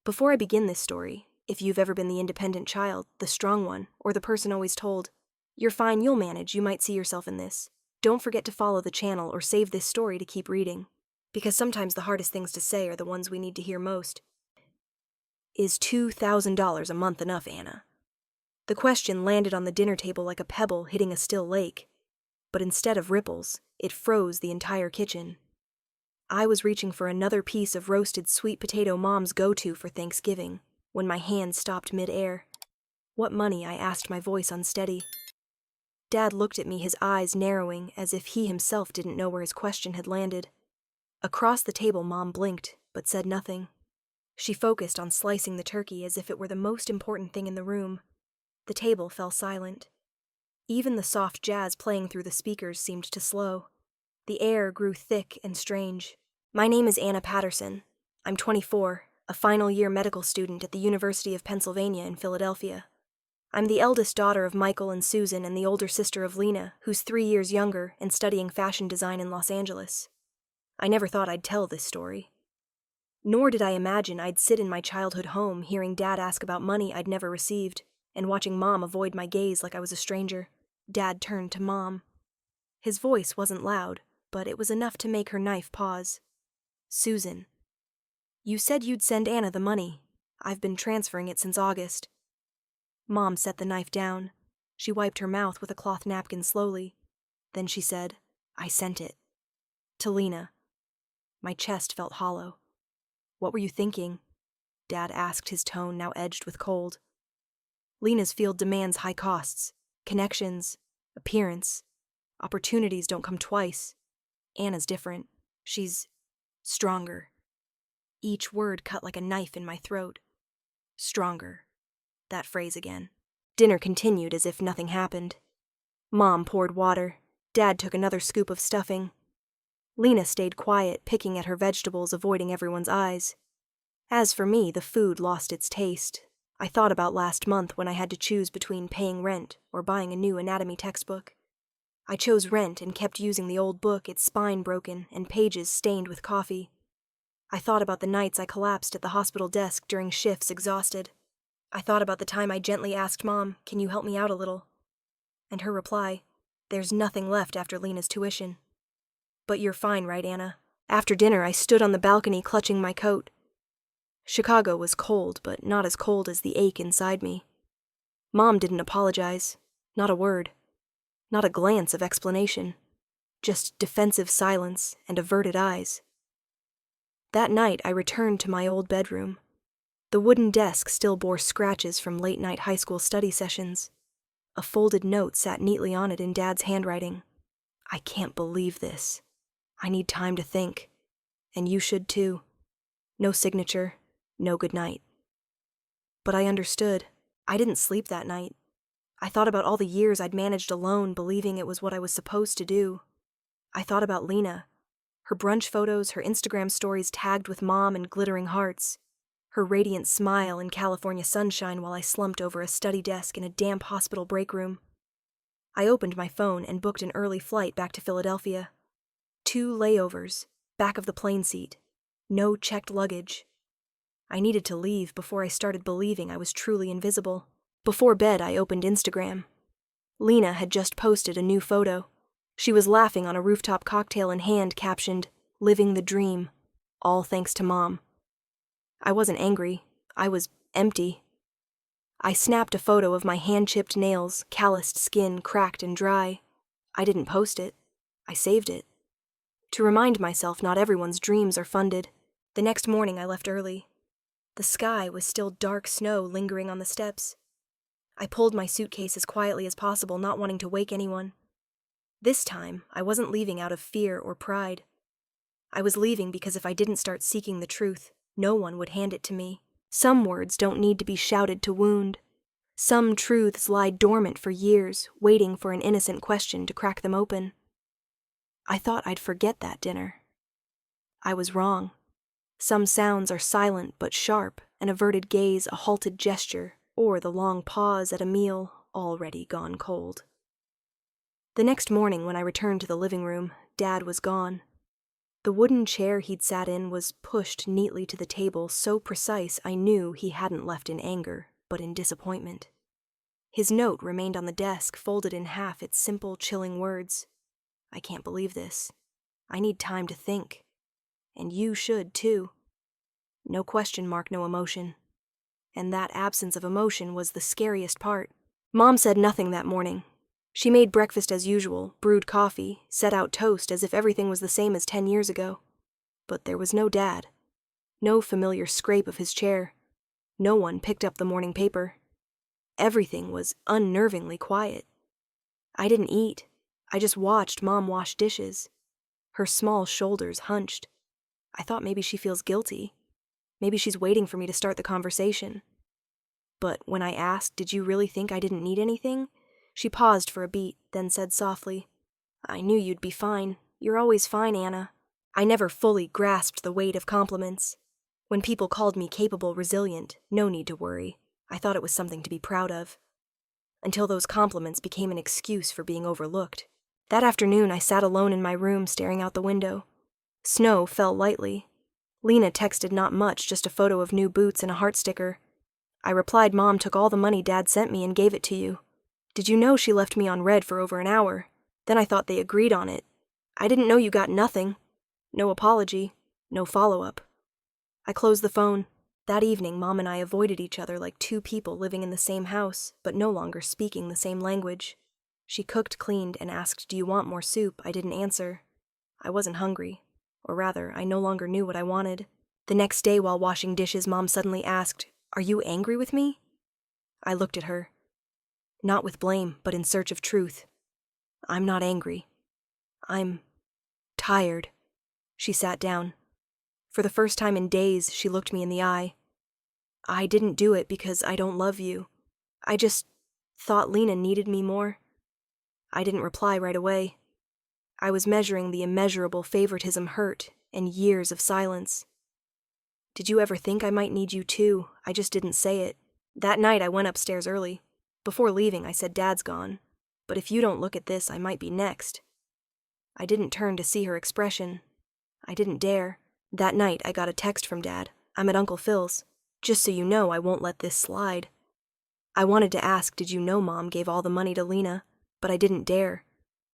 Before I begin this story, if you've ever been the independent child, the strong one, or the person always told, "You're fine, you'll manage, you might see yourself in this," don't forget to follow the channel or save this story to keep reading. Because sometimes the hardest things to say are the ones we need to hear most. Is $2,000 a month enough, Anna? The question landed on the dinner table like a pebble hitting a still lake. But instead of ripples, it froze the entire kitchen. I was reaching for another piece of roasted sweet potato Mom's go-to for Thanksgiving, when my hand stopped mid-air. "What money?" I asked, my voice unsteady. Dad looked at me, his eyes narrowing, as if he himself didn't know where his question had landed. Across the table, Mom blinked, but said nothing. She focused on slicing the turkey as if it were the most important thing in the room. The table fell silent. Even the soft jazz playing through the speakers seemed to slow. The air grew thick and strange. "My name is Anna Patterson. I'm 24, a final-year medical student at the University of Pennsylvania in Philadelphia. I'm the eldest daughter of Michael and Susan and the older sister of Lena, who's 3 years younger and studying fashion design in Los Angeles. I never thought I'd tell this story. Nor did I imagine I'd sit in my childhood home hearing Dad ask about money I'd never received, and watching Mom avoid my gaze like I was a stranger." Dad turned to Mom. His voice wasn't loud, but it was enough to make her knife pause. "Susan, you said you'd send Anna the money. I've been transferring it since August." Mom set the knife down. She wiped her mouth with a cloth napkin slowly. Then she said, "I sent it. To Lena." My chest felt hollow. "What were you thinking?" Dad asked, his tone now edged with cold. "Lena's field demands high costs, connections, appearance. Opportunities don't come twice. Anna's different. She's stronger." Each word cut like a knife in my throat. Stronger. That phrase again. Dinner continued as if nothing happened. Mom poured water. Dad took another scoop of stuffing. Lena stayed quiet, picking at her vegetables, avoiding everyone's eyes. As for me, the food lost its taste. I thought about last month when I had to choose between paying rent or buying a new anatomy textbook. I chose rent and kept using the old book, its spine broken and pages stained with coffee. I thought about the nights I collapsed at the hospital desk during shifts, exhausted. I thought about the time I gently asked Mom, "Can you help me out a little?" And her reply, "There's nothing left after Lena's tuition." "But you're fine, right, Anna?" After dinner, I stood on the balcony clutching my coat. Chicago was cold, but not as cold as the ache inside me. Mom didn't apologize. Not a word. Not a glance of explanation. Just defensive silence and averted eyes. That night, I returned to my old bedroom. The wooden desk still bore scratches from late-night high school study sessions. A folded note sat neatly on it in Dad's handwriting. "I can't believe this. I need time to think. And you should too." No signature, no goodnight. But I understood. I didn't sleep that night. I thought about all the years I'd managed alone, believing it was what I was supposed to do. I thought about Lena. Her brunch photos, her Instagram stories tagged with Mom and glittering hearts. Her radiant smile in California sunshine while I slumped over a study desk in a damp hospital break room. I opened my phone and booked an early flight back to Philadelphia. 2 layovers, back of the plane seat. No checked luggage. I needed to leave before I started believing I was truly invisible. Before bed, I opened Instagram. Lena had just posted a new photo. She was laughing on a rooftop, cocktail in hand, captioned, "Living the dream. All thanks to Mom." I wasn't angry. I was empty. I snapped a photo of my hand-chipped nails, calloused skin, cracked and dry. I didn't post it. I saved it. To remind myself not everyone's dreams are funded. The next morning, I left early. The sky was still dark snow lingering on the steps. I pulled my suitcase as quietly as possible, not wanting to wake anyone. This time, I wasn't leaving out of fear or pride. I was leaving because if I didn't start seeking the truth, no one would hand it to me. Some words don't need to be shouted to wound. Some truths lie dormant for years, waiting for an innocent question to crack them open. I thought I'd forget that dinner. I was wrong. Some sounds are silent but sharp, an averted gaze, a halted gesture, or the long pause at a meal already gone cold. The next morning when I returned to the living room, Dad was gone. The wooden chair he'd sat in was pushed neatly to the table, so precise I knew he hadn't left in anger, but in disappointment. His note remained on the desk, folded in half, its simple, chilling words. I can't believe this. I need time to think. And you should, too. No question mark, no emotion. And that absence of emotion was the scariest part. Mom said nothing that morning. She made breakfast as usual, brewed coffee, set out toast as if everything was the same as 10 years ago. But there was no Dad. No familiar scrape of his chair. No one picked up the morning paper. Everything was unnervingly quiet. I didn't eat. I just watched Mom wash dishes. Her small shoulders hunched. I thought maybe she feels guilty. Maybe she's waiting for me to start the conversation. But when I asked, "Did you really think I didn't need anything?" she paused for a beat, then said softly, "I knew you'd be fine. You're always fine, Anna." I never fully grasped the weight of compliments. When people called me capable, resilient, no need to worry. I thought it was something to be proud of. Until those compliments became an excuse for being overlooked. That afternoon, I sat alone in my room staring out the window. Snow fell lightly. Lena texted not much, just a photo of new boots and a heart sticker. I replied, "Mom took all the money Dad sent me and gave it to you. Did you know she left me on red for over an hour? Then I thought they agreed on it. I didn't know you got nothing. No apology. No follow-up." I closed the phone. That evening, Mom and I avoided each other like two people living in the same house, but no longer speaking the same language. She cooked, cleaned, and asked, "Do you want more soup?" I didn't answer. I wasn't hungry. Or rather, I no longer knew what I wanted. The next day, while washing dishes, Mom suddenly asked, "Are you angry with me?" I looked at her. Not with blame, but in search of truth. "I'm not angry. I'm tired." She sat down. For the first time in days, she looked me in the eye. "I didn't do it because I don't love you. I just thought Lena needed me more." I didn't reply right away. I was measuring the immeasurable favoritism, hurt, and years of silence. "Did you ever think I might need you too? I just didn't say it. That night I went upstairs early. Before leaving, I said, 'Dad's gone. But if you don't look at this, I might be next.'" I didn't turn to see her expression. I didn't dare. That night, I got a text from Dad. "I'm at Uncle Phil's. Just so you know, I won't let this slide." I wanted to ask, "Did you know Mom gave all the money to Lena?" But I didn't dare.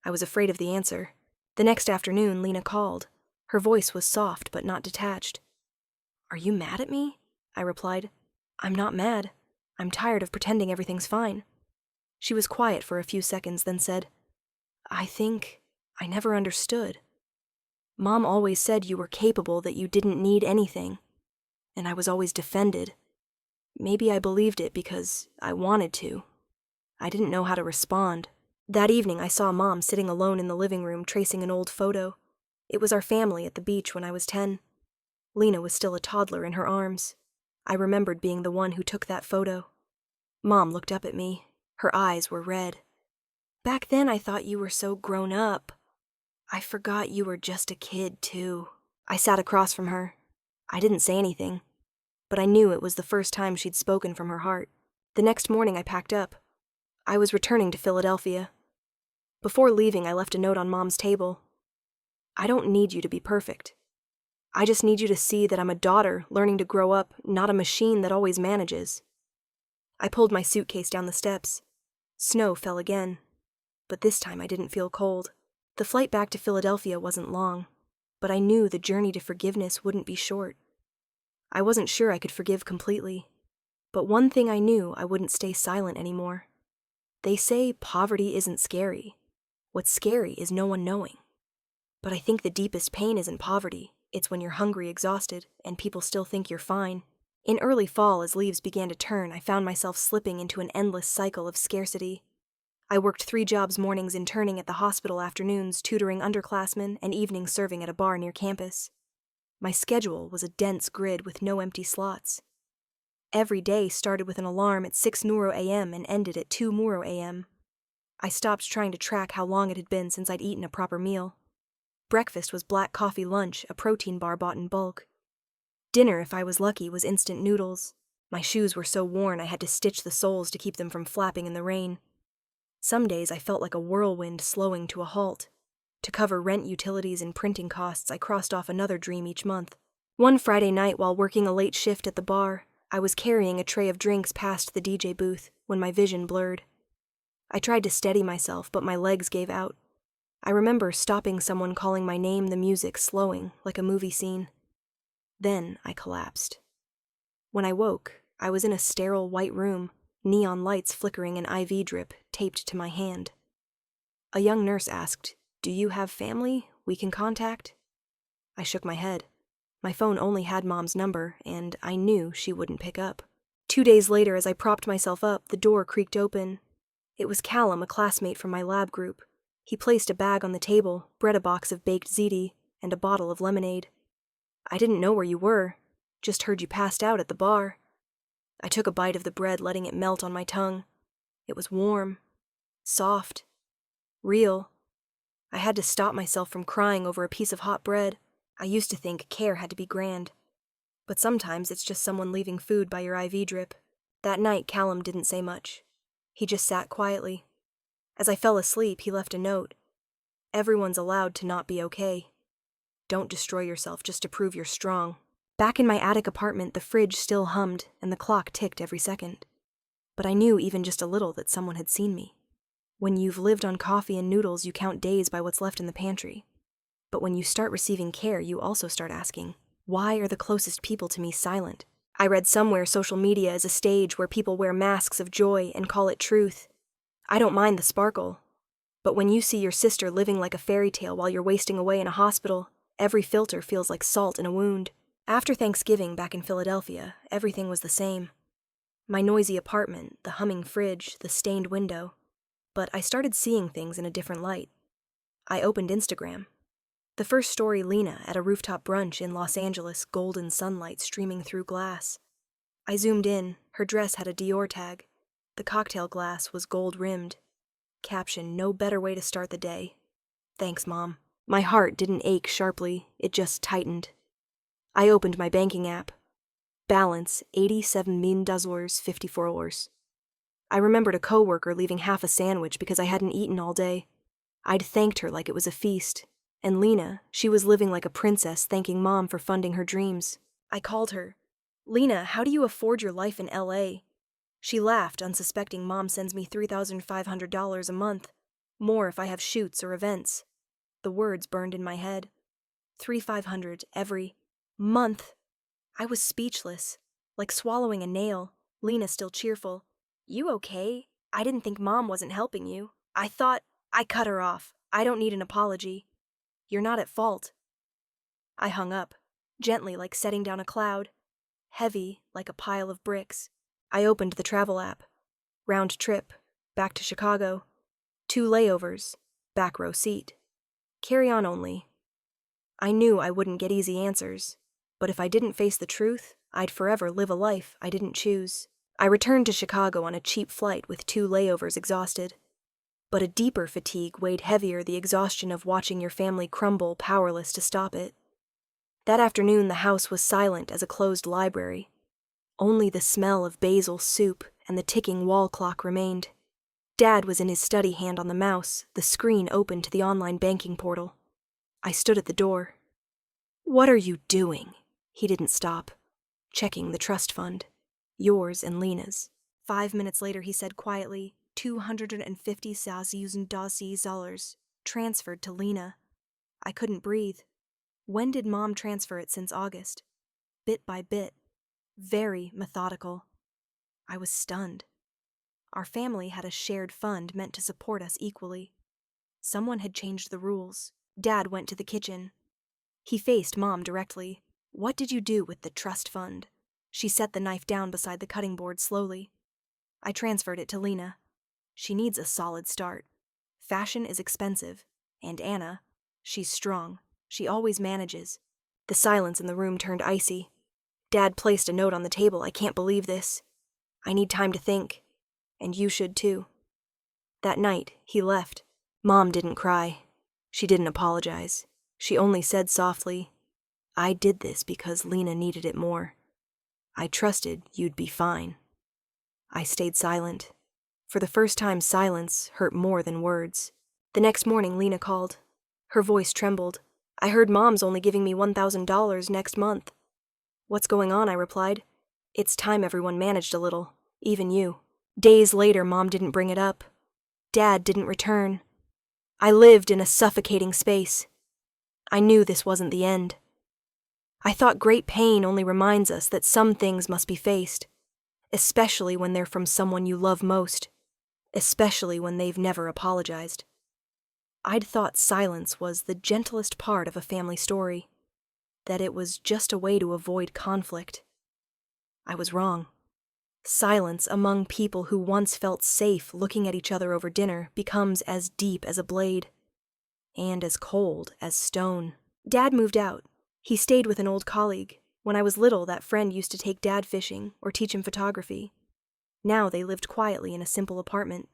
I was afraid of the answer. The next afternoon, Lena called. Her voice was soft but not detached. "Are you mad at me?" I replied. "I'm not mad. I'm tired of pretending everything's fine." She was quiet for a few seconds, then said, "I think I never understood. Mom always said you were capable, that you didn't need anything. And I was always defended. Maybe I believed it because I wanted to. I didn't know how to respond." That evening, I saw Mom sitting alone in the living room, tracing an old photo. It was our family at the beach when I was 10. Lena was still a toddler in her arms. I remembered being the one who took that photo. Mom looked up at me. Her eyes were red. "Back then, I thought you were so grown up. I forgot you were just a kid, too." I sat across from her. I didn't say anything, but I knew it was the first time she'd spoken from her heart. The next morning, I packed up. I was returning to Philadelphia. Before leaving, I left a note on Mom's table. "I don't need you to be perfect. I just need you to see that I'm a daughter learning to grow up, not a machine that always manages." I pulled my suitcase down the steps. Snow fell again, but this time I didn't feel cold. The flight back to Philadelphia wasn't long, but I knew the journey to forgiveness wouldn't be short. I wasn't sure I could forgive completely, but one thing I knew: I wouldn't stay silent anymore. They say poverty isn't scary. What's scary is no one knowing. But I think the deepest pain isn't poverty. It's when you're hungry, exhausted, and people still think you're fine. In early fall, as leaves began to turn, I found myself slipping into an endless cycle of scarcity. I worked 3 jobs: mornings interning at the hospital, afternoons tutoring underclassmen, and evenings serving at a bar near campus. My schedule was a dense grid with no empty slots. Every day started with an alarm at 6 Neuro a.m. and ended at 2 Muro a.m. I stopped trying to track how long it had been since I'd eaten a proper meal. Breakfast was black coffee, lunch, a protein bar bought in bulk. Dinner, if I was lucky, was instant noodles. My shoes were so worn I had to stitch the soles to keep them from flapping in the rain. Some days I felt like a whirlwind slowing to a halt. To cover rent, utilities, and printing costs, I crossed off another dream each month. One Friday night, while working a late shift at the bar, I was carrying a tray of drinks past the DJ booth when my vision blurred. I tried to steady myself, but my legs gave out. I remember stopping someone calling my name, the music slowing like a movie scene. Then I collapsed. When I woke, I was in a sterile white room, neon lights flickering, an IV drip taped to my hand. A young nurse asked, "Do you have family we can contact?" I shook my head. My phone only had Mom's number, and I knew she wouldn't pick up. 2 days later, as I propped myself up, the door creaked open. It was Callum, a classmate from my lab group. He placed a bag on the table, brought a box of baked ziti, and a bottle of lemonade. "I didn't know where you were. Just heard you passed out at the bar." I took a bite of the bread, letting it melt on my tongue. It was warm, soft, real. I had to stop myself from crying over a piece of hot bread. I used to think care had to be grand. But sometimes it's just someone leaving food by your IV drip. That night, Callum didn't say much. He just sat quietly. As I fell asleep, he left a note. "Everyone's allowed to not be okay. Don't destroy yourself just to prove you're strong." Back in my attic apartment, the fridge still hummed and the clock ticked every second. But I knew even just a little that someone had seen me. When you've lived on coffee and noodles, you count days by what's left in the pantry. But when you start receiving care, you also start asking, why are the closest people to me silent? I read somewhere social media is a stage where people wear masks of joy and call it truth. I don't mind the sparkle. But when you see your sister living like a fairy tale while you're wasting away in a hospital, every filter feels like salt in a wound. After Thanksgiving back in Philadelphia, everything was the same. My noisy apartment, the humming fridge, the stained window. But I started seeing things in a different light. I opened Instagram. The first story, Lena at a rooftop brunch in Los Angeles, golden sunlight streaming through glass. I zoomed in. Her dress had a Dior tag. The cocktail glass was gold-rimmed. Caption, "No better way to start the day. Thanks, Mom." My heart didn't ache sharply, it just tightened. I opened my banking app. Balance, $87,000, 54 hours. I remembered a coworker leaving half a sandwich because I hadn't eaten all day. I'd thanked her like it was a feast. And Lena, she was living like a princess, thanking Mom for funding her dreams. I called her. "Lena, how do you afford your life in LA? She laughed, unsuspecting Mom sends me $3,500 a month. More if I have shoots or events. The words burned in my head. $3,500 every month. I was speechless, like swallowing a nail. Lena still cheerful. "You okay? I didn't think Mom wasn't helping you. I cut her off. "I don't need an apology. You're not at fault." I hung up, gently like setting down a cloud, heavy like a pile of bricks. I opened the travel app. Round trip, back to Chicago. 2 layovers, back row seat. Carry on only. I knew I wouldn't get easy answers, but if I didn't face the truth, I'd forever live a life I didn't choose. I returned to Chicago on a cheap flight with 2 layovers exhausted. But a deeper fatigue weighed heavier, the exhaustion of watching your family crumble, powerless to stop it. That afternoon, the house was silent as a closed library. Only the smell of basil soup and the ticking wall clock remained. Dad was in his study, hand on the mouse, the screen open to the online banking portal. I stood at the door. "What are you doing?" He didn't stop. "Checking the trust fund. Yours and Lena's." 5 minutes later, he said quietly, $250,000 transferred to Lena. I couldn't breathe. When did Mom transfer it since August? Bit by bit. Very methodical. I was stunned. Our family had a shared fund meant to support us equally. Someone had changed the rules. Dad went to the kitchen. He faced Mom directly. "What did you do with the trust fund?" She set the knife down beside the cutting board slowly. "I transferred it to Lena. She needs a solid start. Fashion is expensive, and Anna, she's strong. She always manages." The silence in the room turned icy. Dad placed a note on the table. "I can't believe this. I need time to think. And you should too." That night, he left. Mom didn't cry. She didn't apologize. She only said softly, "I did this because Lena needed it more. I trusted you'd be fine." I stayed silent. For the first time, silence hurt more than words. The next morning, Lena called. Her voice trembled. I heard Mom's only giving me $1,000 next month. What's going on? I replied. It's time everyone managed a little, even you. Days later, Mom didn't bring it up. Dad didn't return. I lived in a suffocating space. I knew this wasn't the end. I thought great pain only reminds us that some things must be faced, especially when they're from someone you love most, especially when they've never apologized. I'd thought silence was the gentlest part of a family story, that it was just a way to avoid conflict. I was wrong. Silence among people who once felt safe looking at each other over dinner becomes as deep as a blade, and as cold as stone. Dad moved out. He stayed with an old colleague. When I was little, that friend used to take Dad fishing or teach him photography. Now they lived quietly in a simple apartment.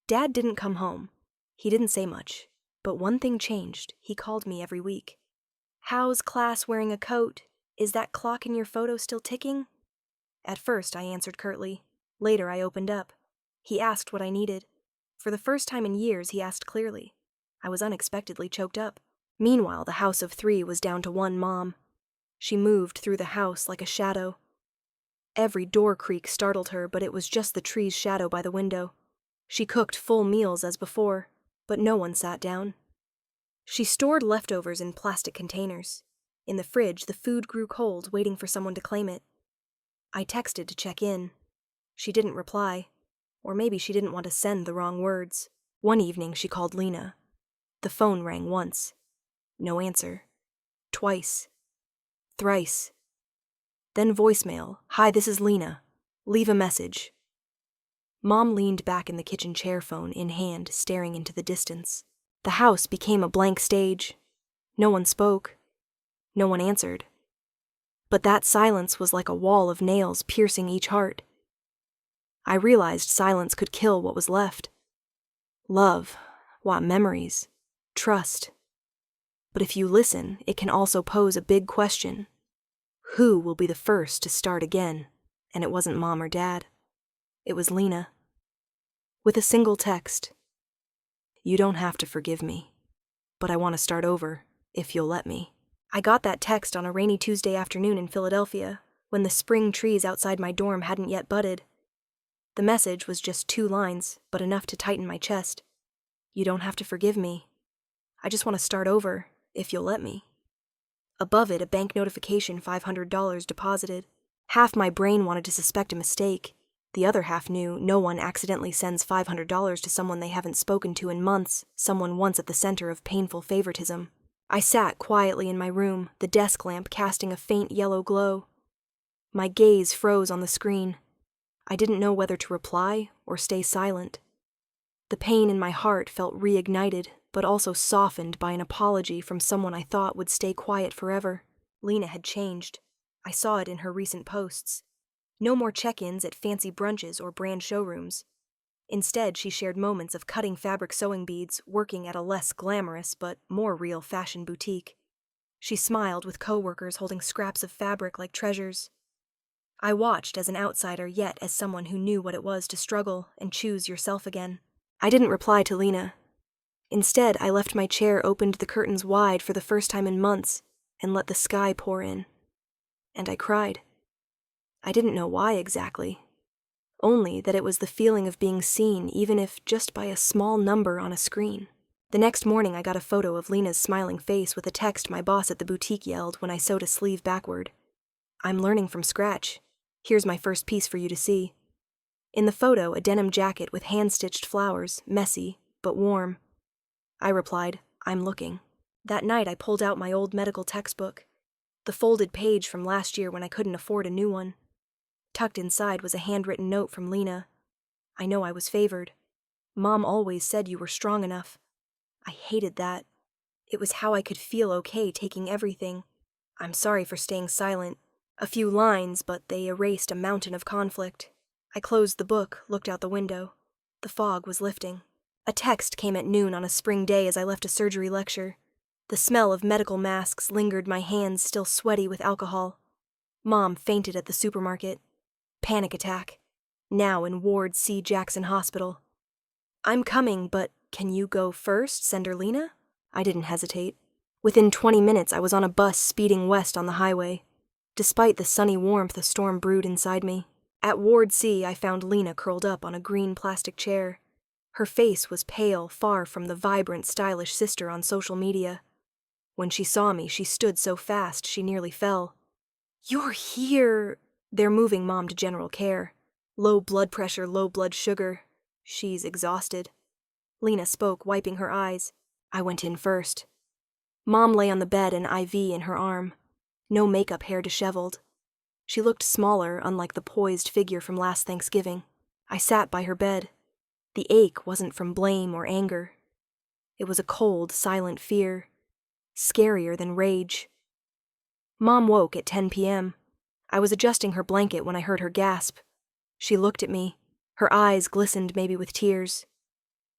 Dad didn't come home. He didn't say much. But one thing changed. He called me every week. How's class wearing a coat? Is that clock in your photo still ticking? At first, I answered curtly. Later, I opened up. He asked what I needed. For the first time in years, he asked clearly. I was unexpectedly choked up. Meanwhile, the house of 3 was down to one mom. She moved through the house like a shadow. Every door creak startled her, but it was just the tree's shadow by the window. She cooked full meals as before, but no one sat down. She stored leftovers in plastic containers. In the fridge, the food grew cold, waiting for someone to claim it. I texted to check in. She didn't reply, or maybe she didn't want to send the wrong words. One evening, she called Lena. The phone rang once. No answer. Twice. Thrice. Then voicemail. Hi, this is Lena. Leave a message. Mom leaned back in the kitchen chair, phone in hand, staring into the distance. The house became a blank stage. No one spoke. No one answered. But that silence was like a wall of nails piercing each heart. I realized silence could kill what was left. Love, what memories, trust. But if you listen, it can also pose a big question. Who will be the first to start again? And it wasn't Mom or Dad. It was Lena. With a single text. You don't have to forgive me, but I want to start over, if you'll let me. I got that text on a rainy Tuesday afternoon in Philadelphia, when the spring trees outside my dorm hadn't yet budded. The message was just 2 lines, but enough to tighten my chest. You don't have to forgive me. I just want to start over, if you'll let me. Above it, a bank notification, $500 deposited. Half my brain wanted to suspect a mistake. The other half knew no one accidentally sends $500 to someone they haven't spoken to in months, someone once at the center of painful favoritism. I sat quietly in my room, the desk lamp casting a faint yellow glow. My gaze froze on the screen. I didn't know whether to reply or stay silent. The pain in my heart felt reignited, but also softened by an apology from someone I thought would stay quiet forever. Lena had changed. I saw it in her recent posts. No more check-ins at fancy brunches or brand showrooms. Instead, she shared moments of cutting fabric sewing beads, working at a less glamorous but more real fashion boutique. She smiled with coworkers holding scraps of fabric like treasures. I watched as an outsider, yet as someone who knew what it was to struggle and choose yourself again. I didn't reply to Lena. Instead, I left my chair, opened the curtains wide for the first time in months, and let the sky pour in. And I cried. I didn't know why exactly. Only that it was the feeling of being seen, even if just by a small number on a screen. The next morning, I got a photo of Lena's smiling face with a text my boss at the boutique yelled when I sewed a sleeve backward. I'm learning from scratch. Here's my first piece for you to see. In the photo, a denim jacket with hand-stitched flowers, messy, but warm. I replied, I'm looking. That night, I pulled out my old medical textbook, the folded page from last year when I couldn't afford a new one. Tucked inside was a handwritten note from Lena. I know I was favored. Mom always said you were strong enough. I hated that. It was how I could feel okay taking everything. I'm sorry for staying silent. A few lines, but they erased a mountain of conflict. I closed the book, looked out the window. The fog was lifting. A text came at noon on a spring day as I left a surgery lecture. The smell of medical masks lingered, my hands still sweaty with alcohol. Mom fainted at the supermarket. Panic attack. Now in Ward C. Jackson Hospital. I'm coming, but can you go first, Sender Lena? I didn't hesitate. Within 20 minutes, I was on a bus speeding west on the highway. Despite the sunny warmth, a storm brewed inside me. At Ward C, I found Lena curled up on a green plastic chair. Her face was pale, far from the vibrant, stylish sister on social media. When she saw me, she stood so fast she nearly fell. "You're here!" They're moving Mom to general care. Low blood pressure, low blood sugar. She's exhausted. Lena spoke, wiping her eyes. I went in first. Mom lay on the bed, an IV in her arm. No makeup, hair disheveled. She looked smaller, unlike the poised figure from last Thanksgiving. I sat by her bed. The ache wasn't from blame or anger. It was a cold, silent fear. Scarier than rage. Mom woke at 10 p.m. I was adjusting her blanket when I heard her gasp. She looked at me. Her eyes glistened, maybe with tears.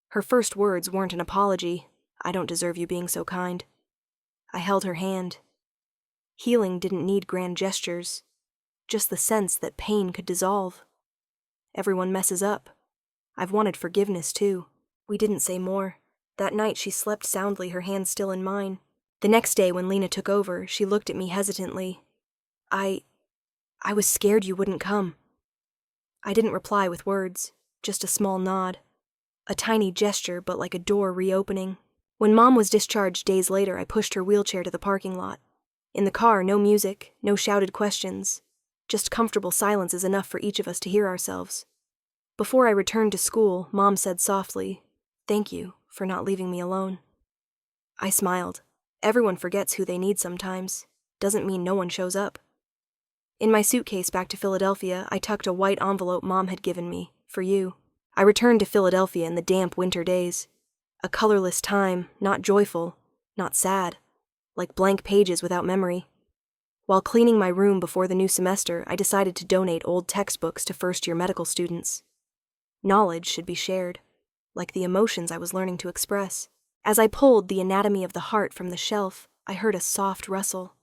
Her first words weren't an apology. "I don't deserve you being so kind." I held her hand. Healing didn't need grand gestures, just the sense that pain could dissolve. Everyone messes up. I've wanted forgiveness, too. We didn't say more. That night she slept soundly, her hand still in mine. The next day when Lena took over, she looked at me hesitantly. I was scared you wouldn't come." I didn't reply with words, just a small nod. A tiny gesture, but like a door reopening. When Mom was discharged days later, I pushed her wheelchair to the parking lot. In the car, no music, no shouted questions. Just comfortable silence is enough for each of us to hear ourselves. Before I returned to school, Mom said softly, "Thank you for not leaving me alone." I smiled. Everyone forgets who they need sometimes. Doesn't mean no one shows up. In my suitcase back to Philadelphia, I tucked a white envelope Mom had given me, for you. I returned to Philadelphia in the damp winter days. A colorless time, not joyful, not sad, like blank pages without memory. While cleaning my room before the new semester, I decided to donate old textbooks to first-year medical students. Knowledge should be shared, like the emotions I was learning to express. As I pulled The Anatomy of the Heart from the shelf, I heard a soft rustle.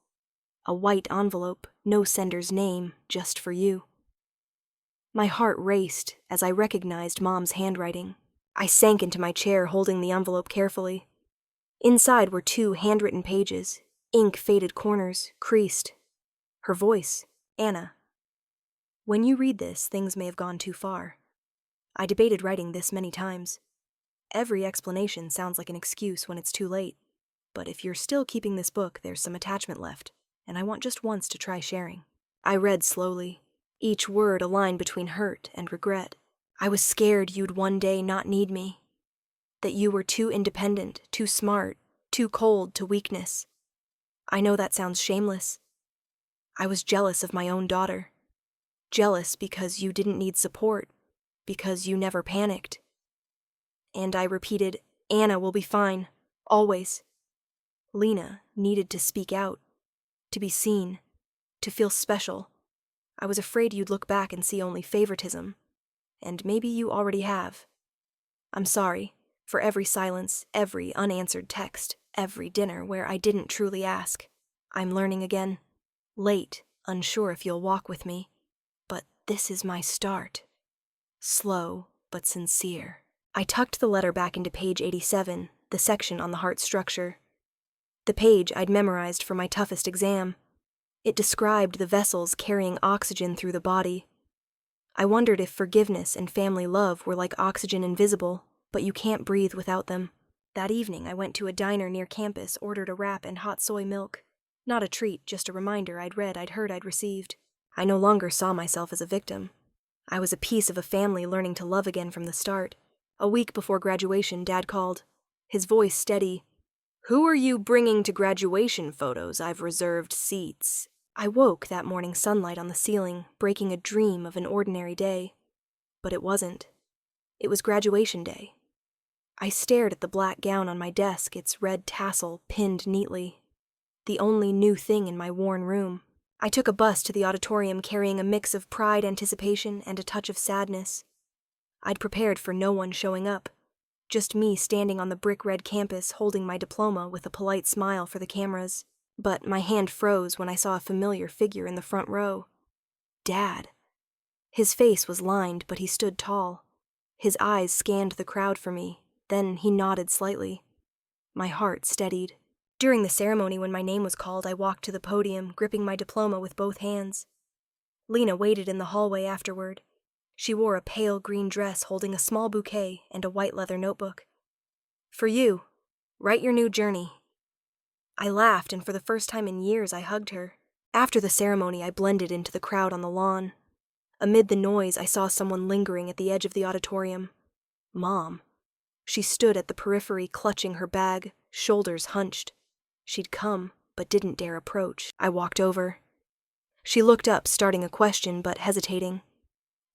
A white envelope, no sender's name, just for you. My heart raced as I recognized Mom's handwriting. I sank into my chair, holding the envelope carefully. Inside were 2 handwritten pages, ink-faded corners, creased. Her voice, "Anna. When you read this, things may have gone too far. I debated writing this many times. Every explanation sounds like an excuse when it's too late. But if you're still keeping this book, there's some attachment left, and I want just once to try sharing." I read slowly, each word a line between hurt and regret. I was scared you'd one day not need me. That you were too independent, too smart, too cold to weakness. I know that sounds shameless. I was jealous of my own daughter. Jealous because you didn't need support, because you never panicked. And I repeated, "Anna will be fine, always." Lena needed to speak out, to be seen, to feel special. I was afraid you'd look back and see only favoritism, and maybe you already have. I'm sorry for every silence, every unanswered text, every dinner where I didn't truly ask. I'm learning again. Late, unsure if you'll walk with me, but this is my start. Slow, but sincere. I tucked the letter back into page 87, the section on the heart structure. The page I'd memorized for my toughest exam. It described the vessels carrying oxygen through the body. I wondered if forgiveness and family love were like oxygen, invisible, but you can't breathe without them. That evening, I went to a diner near campus, ordered a wrap and hot soy milk. Not a treat, just a reminder I'd read, I'd heard, I'd received. I no longer saw myself as a victim. I was a piece of a family learning to love again from the start. A week before graduation, Dad called. His voice steady. "Who are you bringing to graduation photos? I've reserved seats." I woke that morning, sunlight on the ceiling, breaking a dream of an ordinary day. But it wasn't. It was graduation day. I stared at the black gown on my desk, its red tassel pinned neatly. The only new thing in my worn room. I took a bus to the auditorium carrying a mix of pride, anticipation, and a touch of sadness. I'd prepared for no one showing up. Just me standing on the brick-red campus holding my diploma with a polite smile for the cameras. But my hand froze when I saw a familiar figure in the front row. Dad. His face was lined, but he stood tall. His eyes scanned the crowd for me, then he nodded slightly. My heart steadied. During the ceremony, when my name was called, I walked to the podium, gripping my diploma with both hands. Lena waited in the hallway afterward. She wore a pale green dress holding a small bouquet and a white leather notebook. "For you. Write your new journey." I laughed, and for the first time in years I hugged her. After the ceremony, I blended into the crowd on the lawn. Amid the noise, I saw someone lingering at the edge of the auditorium. Mom. She stood at the periphery, clutching her bag, shoulders hunched. She'd come, but didn't dare approach. I walked over. She looked up, starting a question, but hesitating.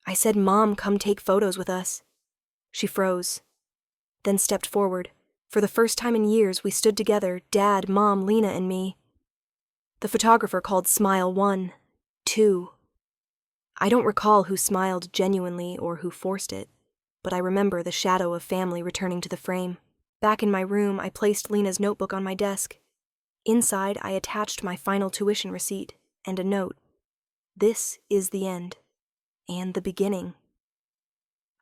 I said, "Mom, come take photos with us." She froze, then stepped forward. For the first time in years, we stood together, Dad, Mom, Lena, and me. The photographer called smile 1, 2. I don't recall who smiled genuinely or who forced it, but I remember the shadow of family returning to the frame. Back in my room, I placed Lena's notebook on my desk. Inside, I attached my final tuition receipt and a note. This is the end. And the beginning.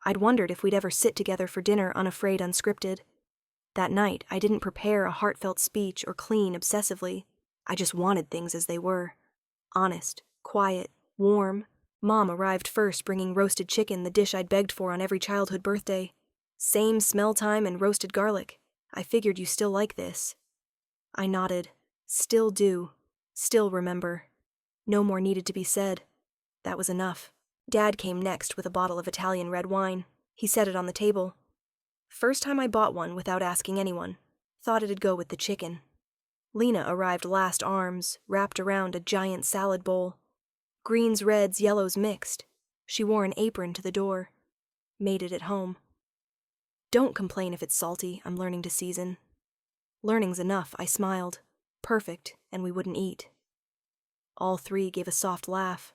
I'd wondered if we'd ever sit together for dinner, unafraid, unscripted. That night, I didn't prepare a heartfelt speech or clean obsessively. I just wanted things as they were. Honest, quiet, warm. Mom arrived first, bringing roasted chicken, the dish I'd begged for on every childhood birthday. Same smell time and roasted garlic. I figured you still like this. I nodded. Still do. Still remember. No more needed to be said. That was enough. Dad came next with a bottle of Italian red wine. He set it on the table. First time I bought one without asking anyone. Thought it'd go with the chicken. Lena arrived last, arms wrapped around a giant salad bowl. Greens, reds, yellows mixed. She wore an apron to the door. Made it at home. Don't complain if it's salty, I'm learning to season. Learning's enough, I smiled. Perfect, and we wouldn't eat. All three gave a soft laugh.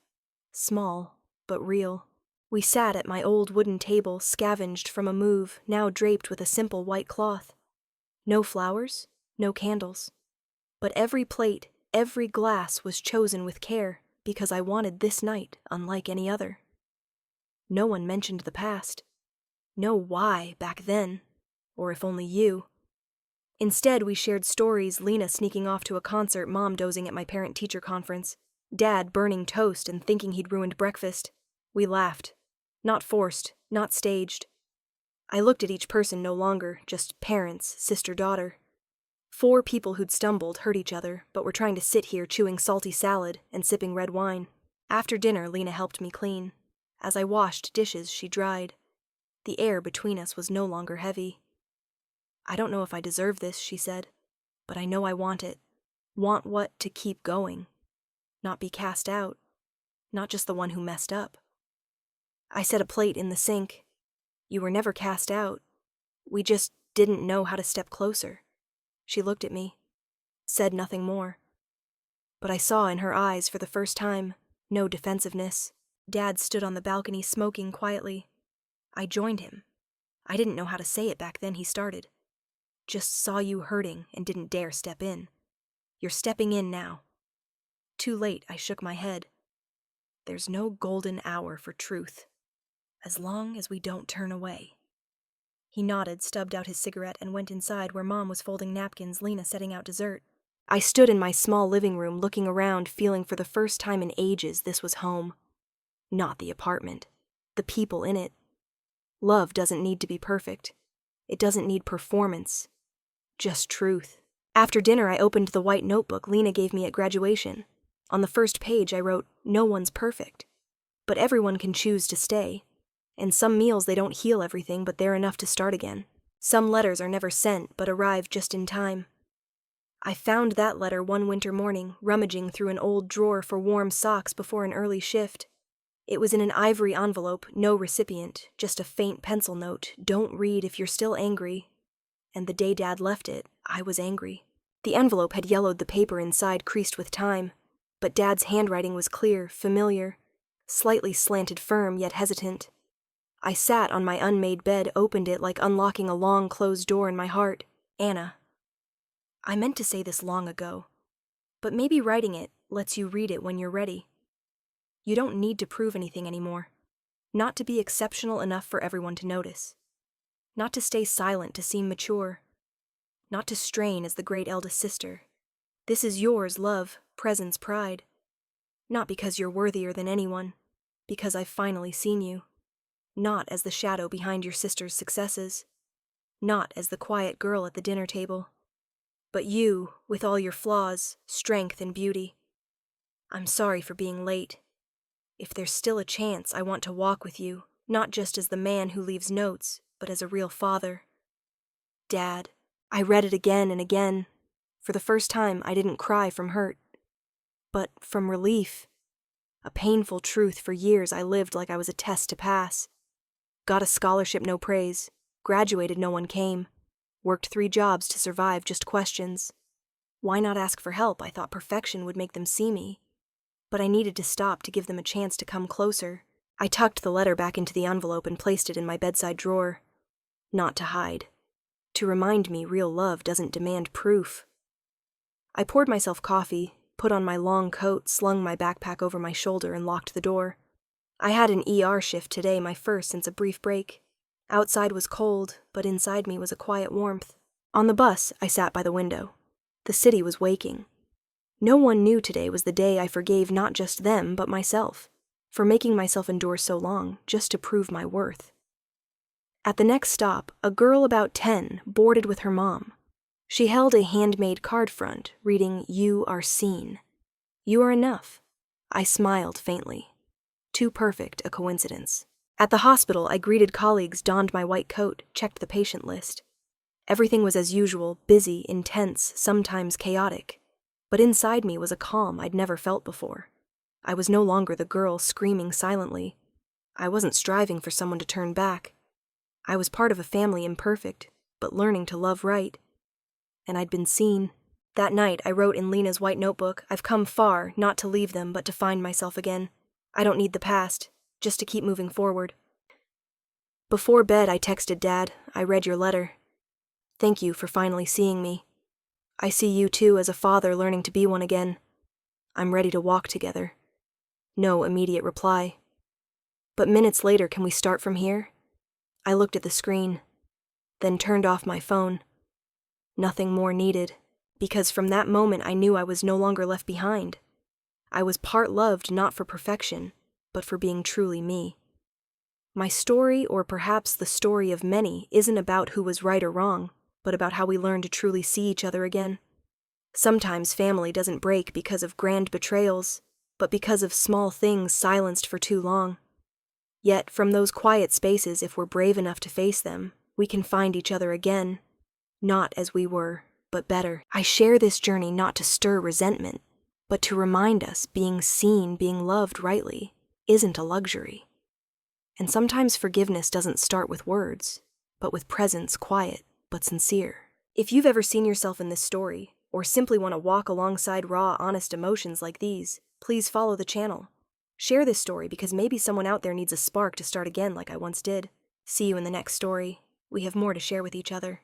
Small, but real. We sat at my old wooden table, scavenged from a move, now draped with a simple white cloth. No flowers, no candles. But every plate, every glass was chosen with care, because I wanted this night unlike any other. No one mentioned the past. No why back then, or if only you. Instead, we shared stories, Lena sneaking off to a concert, Mom dozing at my parent-teacher conference, Dad burning toast and thinking he'd ruined breakfast. We laughed. Not forced, not staged. I looked at each person no longer, just parents, sister-daughter. 4 people who'd stumbled, hurt each other, but were trying to sit here chewing salty salad and sipping red wine. After dinner, Lena helped me clean. As I washed dishes, she dried. The air between us was no longer heavy. "I don't know if I deserve this," she said, "but I know I want it. Want what? To keep going. Not be cast out. Not just the one who messed up." I set a plate in the sink. "You were never cast out. We just didn't know how to step closer." She looked at me, said nothing more. But I saw in her eyes for the first time no defensiveness. Dad stood on the balcony smoking quietly. I joined him. I didn't know how to say it back then, he started. "Just saw you hurting and didn't dare step in. You're stepping in now." Too late, I shook my head. There's no golden hour for truth, as long as we don't turn away. He nodded, stubbed out his cigarette, and went inside where Mom was folding napkins, Lena setting out dessert. I stood in my small living room, looking around, feeling for the first time in ages this was home. Not the apartment. The people in it. Love doesn't need to be perfect. It doesn't need performance. Just truth. After dinner, I opened the white notebook Lena gave me at graduation. On the first page, I wrote, "No one's perfect. But everyone can choose to stay. And some meals, they don't heal everything, but they're enough to start again. Some letters are never sent, but arrive just in time." I found that letter one winter morning, rummaging through an old drawer for warm socks before an early shift. It was in an ivory envelope, no recipient, just a faint pencil note, "Don't read if you're still angry." And the day Dad left it, I was angry. The envelope had yellowed, the paper inside creased with time. But Dad's handwriting was clear, familiar, slightly slanted, firm, yet hesitant. I sat on my unmade bed, opened it like unlocking a long closed door in my heart. "Anna, I meant to say this long ago, but maybe writing it lets you read it when you're ready. You don't need to prove anything anymore. Not to be exceptional enough for everyone to notice. Not to stay silent to seem mature. not to strain as the great eldest sister. This is yours, love, presence, pride. Not because you're worthier than anyone, because I've finally seen you. Not as the shadow behind your sister's successes. Not as the quiet girl at the dinner table. But you, with all your flaws, strength, and beauty. I'm sorry for being late. If there's still a chance, I want to walk with you, not just as the man who leaves notes, but as a real father. Dad, I read it again and again. For the first time, I didn't cry from hurt, but from relief. A painful truth. For years I lived like I was a test to pass. Got a scholarship, no praise. Graduated, no one came. Worked 3 jobs to survive, just questions. Why not ask for help? I thought perfection would make them see me. But I needed to stop to give them a chance to come closer. I tucked the letter back into the envelope and placed it in my bedside drawer. Not to hide. To remind me real love doesn't demand proof. I poured myself coffee, put on my long coat, slung my backpack over my shoulder, and locked the door. I had an ER shift today, my first since a brief break. Outside was cold, but inside me was a quiet warmth. On the bus, I sat by the window. The city was waking. No one knew today was the day I forgave not just them, but myself, for making myself endure so long, just to prove my worth. At the next stop, a girl about 10 boarded with her mom. She held a handmade card front, reading, "You are seen. You are enough." I smiled faintly. Too perfect a coincidence. At the hospital, I greeted colleagues, donned my white coat, checked the patient list. Everything was as usual, busy, intense, sometimes chaotic. But inside me was a calm I'd never felt before. I was no longer the girl screaming silently. I wasn't striving for someone to turn back. I was part of a family imperfect, but learning to love right. And I'd been seen. That night, I wrote in Lena's white notebook, "I've come far, not to leave them, but to find myself again. I don't need the past, just to keep moving forward." Before bed, I texted Dad. "I read your letter. Thank you for finally seeing me. I see you too as a father learning to be one again. I'm ready to walk together." No immediate reply. But minutes later, "Can we start from here?" I looked at the screen, then turned off my phone. Nothing more needed, because from that moment I knew I was no longer left behind. I was part loved not for perfection, but for being truly me. My story, or perhaps the story of many, isn't about who was right or wrong, but about how we learn to truly see each other again. Sometimes family doesn't break because of grand betrayals, but because of small things silenced for too long. Yet, from those quiet spaces, if we're brave enough to face them, we can find each other again. Not as we were, but better. I share this journey not to stir resentment, but to remind us being seen, being loved rightly, isn't a luxury. And sometimes forgiveness doesn't start with words, but with presence, quiet, but sincere. If you've ever seen yourself in this story, or simply want to walk alongside raw, honest emotions like these, please follow the channel. Share this story because maybe someone out there needs a spark to start again like I once did. See you in the next story. We have more to share with each other.